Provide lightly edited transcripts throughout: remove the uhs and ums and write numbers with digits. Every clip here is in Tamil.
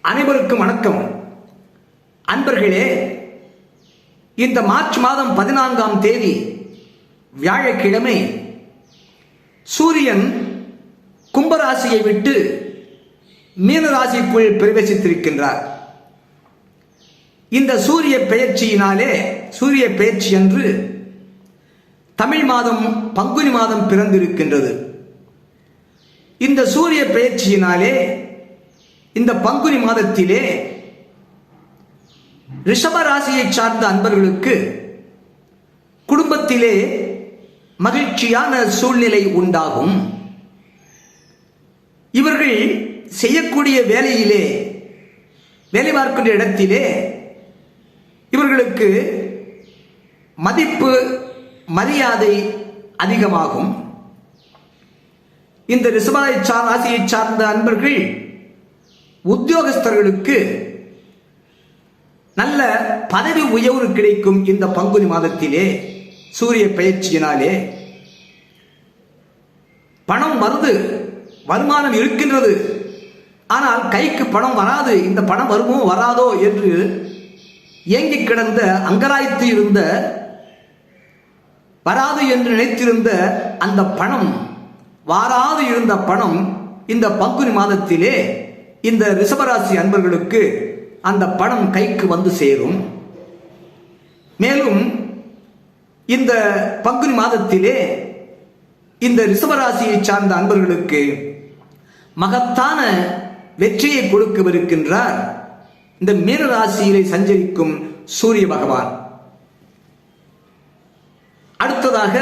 அனைவருக்கும் வணக்கம். அன்பர்களே, இந்த மார்ச் மாதம் 14ஆம் தேதி வியாழக்கிழமை சூரியன் கும்பராசியை விட்டு மீனராசிக்குள் பிரவேசித்திருக்கின்றார். இந்த சூரிய பெயர்ச்சி அன்று தமிழ் மாதம் பங்குனி மாதம் பிறந்திருக்கின்றது. இந்த சூரிய பெயர்ச்சியினாலே இந்த பங்குனி மாதத்திலே ரிஷப ராசியை சார்ந்த அன்பர்களுக்கு குடும்பத்திலே மகிழ்ச்சியான சூழ்நிலை உண்டாகும். இவர்கள் செய்யக்கூடிய வேலையிலே, வேலை பார்க்கின்ற இடத்திலே இவர்களுக்கு மதிப்பு மரியாதை அதிகமாகும். இந்த ரிஷப ராசியை சார்ந்த அன்பர்கள் உத்தியோகஸ்தர்களுக்கு நல்ல பதவி உயர்வு கிடைக்கும். இந்த பங்குனி மாதத்திலே சூரிய பெயர்ச்சியினாலே பணம் வருது, வருமானம் இருக்கின்றது, ஆனால் கைக்கு பணம் வராது. இந்த பணம் வருமோ வராதோ என்று ஏங்கி கிடந்த, அங்கராய்த்து இருந்த, வராது என்று நினைத்திருந்த அந்த பணம், வாராது இருந்த பணம் இந்த பங்குனி மாதத்திலே இந்த ரிஷபராசி அன்பர்களுக்கு அந்த பணம் கைக்கு வந்து சேரும். மேலும் இந்த பங்குனி மாதத்திலே இந்த ரிஷபராசியை சார்ந்த அன்பர்களுக்கு மகத்தான வெற்றியை கொடுக்கவிருக்கின்றார் இந்த மீனராசியிலே சஞ்சரிக்கும் சூரிய பகவான். அடுத்ததாக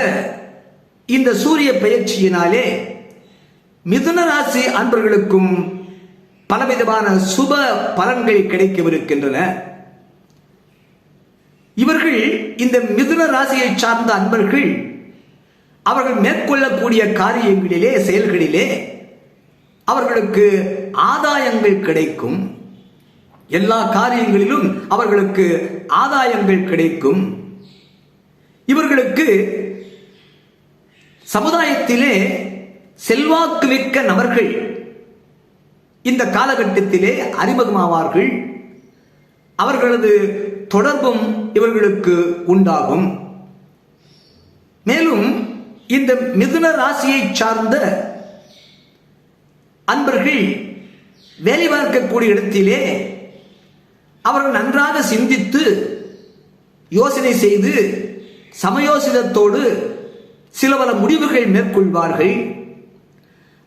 இந்த சூரிய பெயர்ச்சியினாலே மிதுன ராசி அன்பர்களுக்கும் பலவிதமான சுப பலன்கள் கிடைக்கவிருக்கின்றன. இவர்கள் இந்த மிதுன ராசியை சார்ந்த அன்பர்கள் அவர்கள் மேற்கொள்ளக்கூடிய காரியங்களிலே, செயல்களிலே அவர்களுக்கு ஆதாயங்கள் கிடைக்கும். எல்லா காரியங்களிலும் அவர்களுக்கு ஆதாயங்கள் கிடைக்கும். இவர்களுக்கு சமுதாயத்திலே செல்வாக்கு மிக்க நபர்கள் இந்த காலகட்டத்திலே அறிமுகமாவார்கள். அவர்களது தொடர்பும் இவர்களுக்கு உண்டாகும். மேலும் இந்த மிதுன ராசியை சார்ந்த அன்பர்கள் வேலை பார்க்கக்கூடிய இடத்திலே அவர்கள் நன்றாக சிந்தித்து யோசனை செய்து சமயோசிதத்தோடு சில பல முடிவுகள் மேற்கொள்வார்கள்.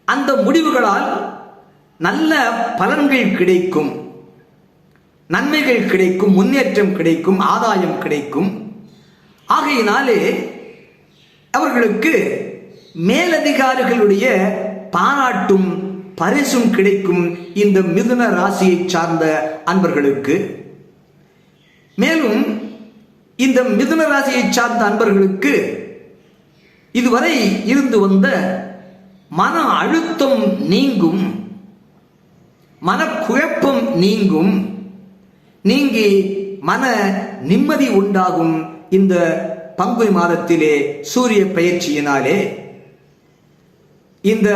அந்த முடிவுகளால் நல்ல பலன்கள் கிடைக்கும், நன்மைகள் கிடைக்கும், முன்னேற்றம் கிடைக்கும், ஆதாயம் கிடைக்கும். ஆகையினாலே அவர்களுக்கு மேலதிகாரிகளுடைய பாராட்டும் பரிசும் கிடைக்கும் இந்த மிதுன ராசியை சார்ந்த அன்பர்களுக்கு. மேலும் இந்த மிதுன ராசியை சார்ந்த அன்பர்களுக்கு இதுவரை இருந்து வந்த மன அழுத்தம் நீங்கும், மனக்குழப்பம் நீங்கி மன நிம்மதி உண்டாகும். இந்த பங்குனி மாதத்திலே சூரிய பெயர்ச்சியினாலே இந்த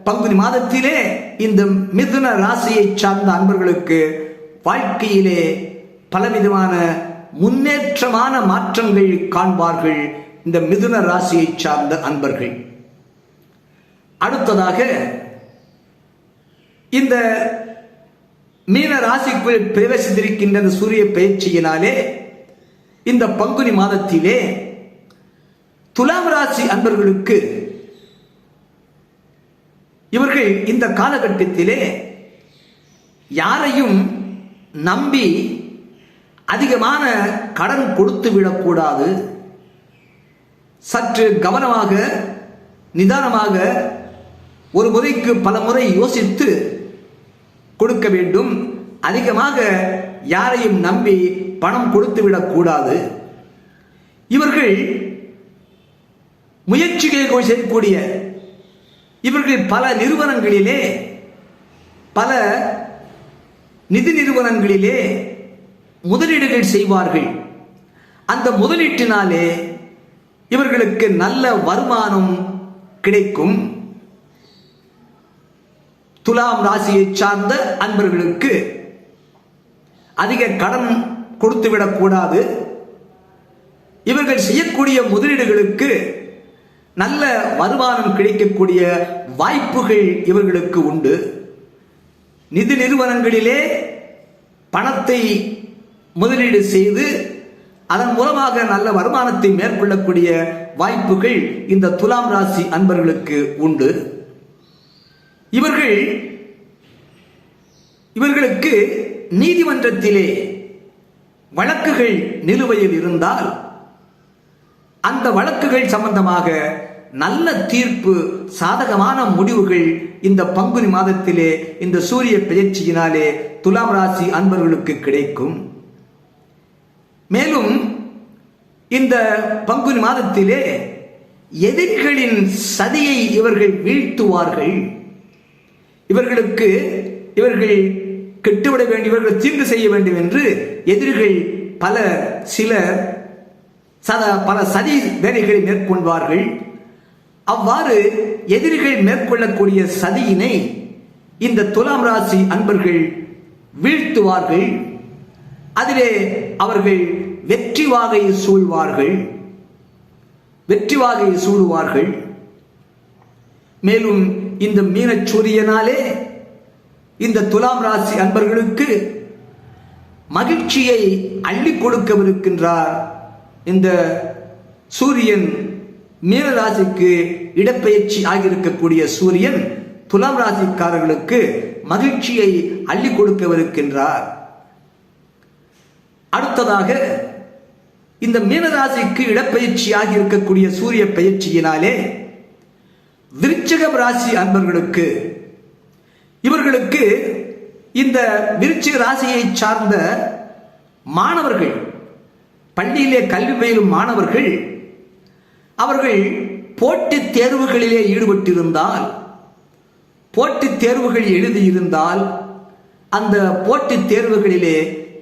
பங்குனி மாதத்திலே இந்த மிதுன ராசியை சார்ந்த அன்பர்களுக்கு வாழ்க்கையிலே பலவிதமான முன்னேற்றமான மாற்றங்கள் காண்பார்கள் இந்த மிதுன ராசியை சார்ந்த அன்பர்கள். அடுத்ததாக இந்த மீன ராசிக்குள் பிரவேசித்திருக்கின்ற சூரிய பெயர்ச்சியினாலே இந்த பங்குனி மாதத்திலே துலாம் ராசி அன்பர்களுக்கு இவர்கள் இந்த காலகட்டத்திலே யாரையும் நம்பி அதிகமான கடன் கொடுத்து விடக்கூடாது. சற்று கவனமாக, நிதானமாக, ஒரு முறைக்கு பல முறை யோசித்து கொடுக்க வேண்டும். அதிகமாக யாரையும் நம்பி பணம் கொடுத்து விடக்கூடாது. இவர்கள் முயற்சிகள் செய்யக்கூடிய இவர்கள் பல நிறுவனங்களிலே, பல நிதி நிறுவனங்களிலே முதலீடுகள் செய்வார்கள். அந்த முதலீட்டினாலே இவர்களுக்கு நல்ல வருமானம் கிடைக்கும். துலாம் ராசியை சார்ந்த அன்பர்களுக்கு அதிக கடன் கொடுத்துவிடக்கூடாது. இவர்கள் செய்யக்கூடிய முதலீடுகளுக்கு நல்ல வருமானம் கிடைக்கக்கூடிய வாய்ப்புகள் இவர்களுக்கு உண்டு. நிதி நிறுவனங்களிலே பணத்தை முதலீடு செய்து அதன் மூலமாக நல்ல வருமானத்தை மேற்கொள்ளக்கூடிய வாய்ப்புகள் இந்த துலாம் ராசி அன்பர்களுக்கு உண்டு. இவர்களுக்கு நீதிமன்றத்திலே வழக்குகள் நிலுவையில் இருந்தால் அந்த வழக்குகள் சம்பந்தமாக நல்ல தீர்ப்பு, சாதகமான முடிவுகள் இந்த பங்குனி மாதத்திலே இந்த சூரிய பெயர்ச்சியினாலே துலாம் ராசி அன்பர்களுக்கு கிடைக்கும். மேலும் இந்த பங்குனி மாதத்திலே எதிரிகளின் சதியை இவர்கள் வீழ்த்துவார்கள். இவர்கள் கெட்டுவிட வேண்டும், இவர்கள் தீங்கு செய்ய வேண்டும் என்று எதிரிகள் பல சதி வேலைகளை மேற்கொள்வார்கள். அவ்வாறு எதிரிகள் மேற்கொள்ளக்கூடிய சதியினை இந்த துலாம் ராசி அன்பர்கள் வீழ்த்துவார்கள். அதிலே அவர்கள் வெற்றி வாகை சூடுவார்கள். மேலும் இந்த மீனச்சூரியனாலே இந்த துலாம் ராசி அன்பர்களுக்கு மகிழ்ச்சியை அள்ளி கொடுக்கவிருக்கின்றார். இந்த சூரியன் மீன ராசிக்கு இடப்பெயர்ச்சி ஆகியிருக்கக்கூடிய சூரியன் துலாம் ராசிக்காரர்களுக்கு மகிழ்ச்சியை அள்ளி கொடுக்கவிருக்கின்றார். அடுத்ததாக இந்த மீனராசிக்கு இடப்பெயர்ச்சி ஆகியிருக்கக்கூடிய சூரிய பெயர்ச்சியினாலே விருச்சிகம் ராசி அன்பர்களுக்கு இவர்களுக்கு இந்த விருச்சிக ராசியை சார்ந்த மாணவர்கள், பள்ளியிலே கல்வி பயிலும் மாணவர்கள், அவர்கள் போட்டித் தேர்வுகளிலே ஈடுபட்டிருந்தால், போட்டித் தேர்வுகள் எழுதியிருந்தால் அந்த போட்டித் தேர்வுகளிலே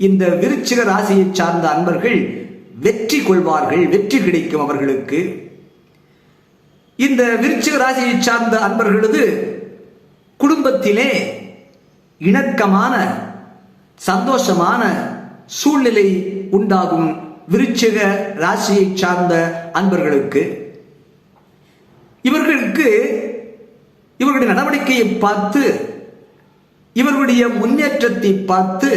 இந்த விருச்சிக ராசியை சார்ந்த அன்பர்கள் வெற்றி கொள்வார்கள், வெற்றி கிடைக்கும் அவர்களுக்கு. இந்த விருச்சிக ராசியை சார்ந்த அன்பர்களது குடும்பத்திலே இணக்கமான சந்தோஷமான சூழ்நிலை உண்டாகும். விருச்சிக ராசியை சார்ந்த அன்பர்களுக்கு இவர்களுடைய நடவடிக்கையை பார்த்து, இவர்களுடைய முன்னேற்றத்தை பார்த்து,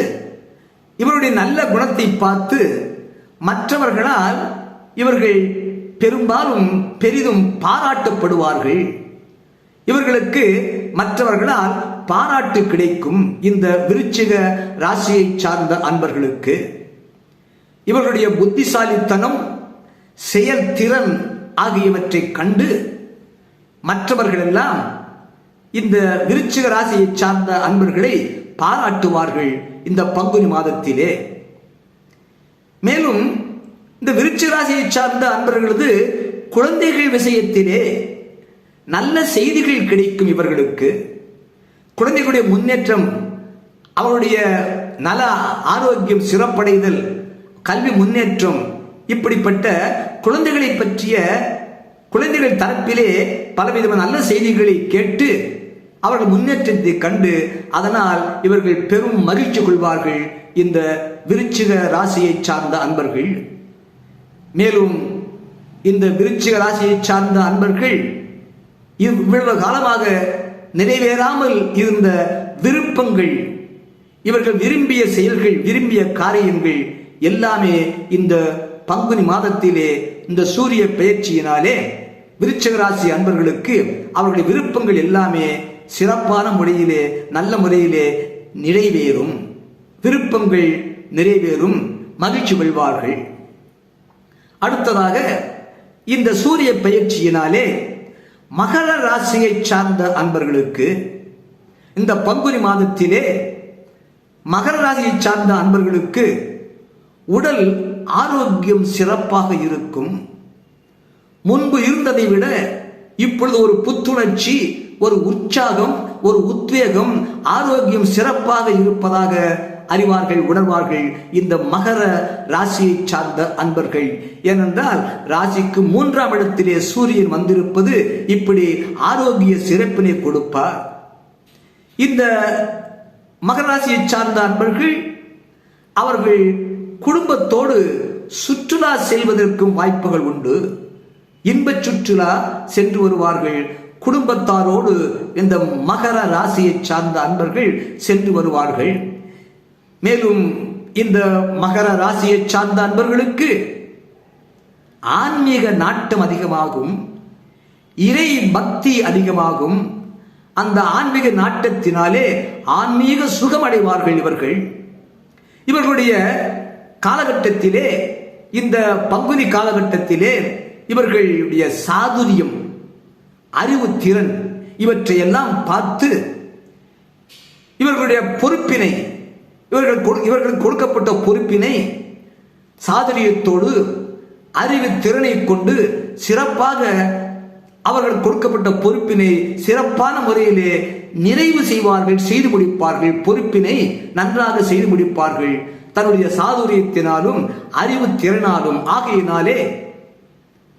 இவருடைய நல்ல குணத்தை பார்த்து மற்றவர்களால் இவர்கள் பெரும்பாலும் பெரிதும் பாராட்டப்படுவார்கள். இவர்களுக்கு மற்றவர்களால் பாராட்டு கிடைக்கும். இந்த விருச்சிக ராசியை சார்ந்த அன்பர்களுக்கு இவர்களுடைய புத்திசாலித்தனம், செயல்திறன் ஆகியவற்றை கண்டு மற்றவர்கள் எல்லாம் இந்த விருச்சிக ராசியை சார்ந்த அன்பர்களை பாராட்டுவார்கள் இந்த பங்குனி மாதத்திலே. மேலும் இந்த விருச்சிக ராசியை சார்ந்த அன்பர்களது குழந்தைகள் விஷயத்திலே நல்ல செய்திகள் கிடைக்கும். இவர்களுக்கு குழந்தைகளுடைய முன்னேற்றம், அவருடைய நல ஆரோக்கியம் சிறப்படைதல், கல்வி முன்னேற்றம், இப்படிப்பட்ட குழந்தைகளை பற்றிய குழந்தைகள் தரப்பிலே பலவிதமான நல்ல செய்திகளை கேட்டு அவர்கள் முன்னேற்றத்தை கண்டு அதனால் இவர்கள் பெரும் மகிழ்ச்சி கொள்வார்கள் இந்த விருச்சிக ராசியை சார்ந்த அன்பர்கள். மேலும் இந்த விருச்சிக ராசியை சார்ந்த அன்பர்கள் இவ்வளவு காலமாக நிறைவேறாமல் இருந்த விருப்பங்கள், இவர்கள் விரும்பிய செயல்கள், விரும்பிய காரியங்கள் எல்லாமே இந்த பங்குனி மாதத்திலே இந்த சூரிய பெயர்ச்சியினாலே விருச்சிக ராசி அன்பர்களுக்கு அவர்களுடைய விருப்பங்கள் எல்லாமே சிறப்பான முறையிலே, நல்ல முறையிலே நிறைவேறும். விருப்பங்கள் நிறைவேறும், மகிழ்ச்சி கொள்வார்கள். அடுத்ததாக இந்த சூரிய பெயர்ச்சியினாலே மகர ராசியை சார்ந்த அன்பர்களுக்கு இந்த பங்குனி மாதத்திலே மகர ராசியை சார்ந்த அன்பர்களுக்கு உடல் ஆரோக்கியம் சிறப்பாக இருக்கும். முன்பு இருந்ததை விட இப்பொழுது ஒரு புத்துணர்ச்சி, ஒரு உற்சாகம், ஒரு உத்வேகம், ஆரோக்கியம் சிறப்பாக இருப்பதாக அறிவார்கள், உணர்வார்கள் இந்த மகர ராசியை சார்ந்த அன்பர்கள். ஏனென்றால் ராசிக்கு 3ஆம் இடத்திலே சூரியன் வந்திருப்பது இப்படி ஆரோக்கிய சிறப்பினை கொடுப்பார். இந்த மகர ராசியை சார்ந்த அன்பர்கள் அவர்கள் குடும்பத்தோடு சுற்றுலா செல்வதற்கும் வாய்ப்புகள் உண்டு. இன்பச் சுற்றுலா சென்று வருவார்கள். குடும்பத்தாரோடு இந்த மகர ராசியை சார்ந்த அன்பர்கள் சென்று வருவார்கள். மேலும் இந்த மகர ராசியை சார்ந்த அன்பர்களுக்கு ஆன்மீக நாட்டம் அதிகமாகும், இறை பக்தி அதிகமாகும். அந்த ஆன்மீக நாட்டத்தினாலே ஆன்மீக சுகம் அடைவார்கள். இவர்களுடைய காலகட்டத்திலே, இந்த பங்குனி காலகட்டத்திலே இவர்களுடைய சாதுரியம், அறிவு திறன் இவற்றையெல்லாம் பார்த்து இவர்களுடைய பொறுப்பினை, இவர்கள் கொடுக்கப்பட்ட பொறுப்பினை சாதுரியத்தோடு அறிவு திறனை கொண்டு சிறப்பாக அவர்கள் கொடுக்கப்பட்ட பொறுப்பினை சிறப்பான முறையிலே நிறைவு செய்வார்கள், செய்து முடிப்பார்கள். பொறுப்பினை நன்றாக செய்து முடிப்பார்கள் தன்னுடைய சாதுரியத்தினாலும் அறிவு திறனாலும்.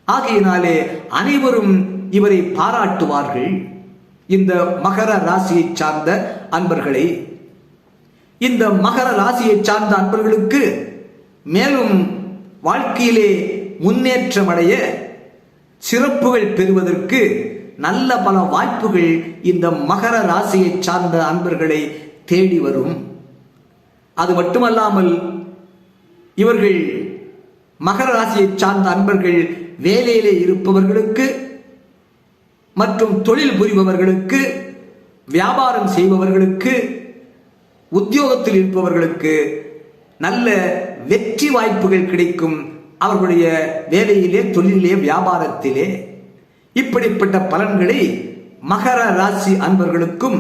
ஆகையினாலே அனைவரும் இவரை பாராட்டுவார்கள். இந்த மகர ராசியை சார்ந்த அன்பர்களை, இந்த மகர ராசியை சார்ந்த அன்பர்களுக்கு மேலும் வாழ்க்கையிலே முன்னேற்றம் அடைய, சிறப்புகள் பெறுவதற்கு நல்ல பல வாய்ப்புகள் இந்த மகர ராசியை சார்ந்த அன்பர்களை தேடி வரும். அது மட்டுமல்லாமல் இவர்கள் மகர ராசியை சார்ந்த அன்பர்கள் வேலையிலே இருப்பவர்களுக்கு மற்றும் தொழில் புரிபவர்களுக்கு, வியாபாரம் செய்பவர்களுக்கு, உத்தியோகத்தில் இருப்பவர்களுக்கு நல்ல வெற்றி வாய்ப்புகள் கிடைக்கும். அவர்களுடைய வேலையிலே, தொழிலே, வியாபாரத்திலே. இப்படிப்பட்ட பலன்களை மகர ராசி அன்பர்களுக்கும்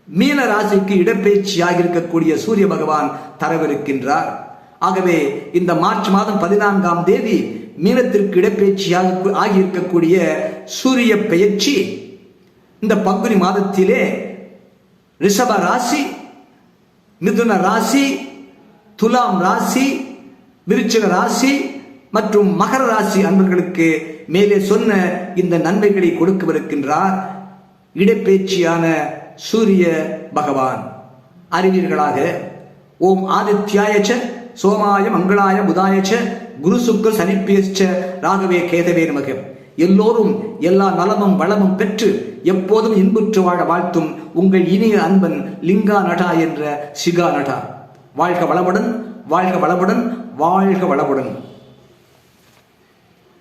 மீன ராசிக்கு இடப்பெயர்ச்சியாக இருக்கக்கூடிய சூரிய பகவான் தரவிருக்கின்றார். ஆகவே இந்த மார்ச் மாதம் 14ஆம் தேதி மீனத்திற்கு இடப்பெயர்ச்சியாக ஆகியிருக்கக்கூடிய சூரிய பெயர்ச்சி இந்த பங்குனி மாதத்திலே ரிஷப ராசி, மிதுன ராசி, துலாம் ராசி, விருச்சிக ராசி மற்றும் மகர ராசி அன்பர்களுக்கு மேலே சொன்ன இந்த நன்மைகளை கொடுக்கவிருக்கின்றார் இடப்பெயர்ச்சியான சூரிய பகவான். அறிவீர்களாக. ஓம் ஆதித்யாயச்ச சோமாய மங்களாய புதாயச்ச குரு சுக்ர சனிப்பியச்ச ராகவே கேதவே நமக. எல்லோரும் எல்லா நலமும் வளமும் பெற்று எப்போதும் இன்புற்று வாழ வாழ்த்தும் உங்கள் இனிய அன்பன் லிங்கா நடா என்ற சிகா நடா. வாழ்க வளமுடன், வாழ்க வளமுடன், வாழ்க வளமுடன்.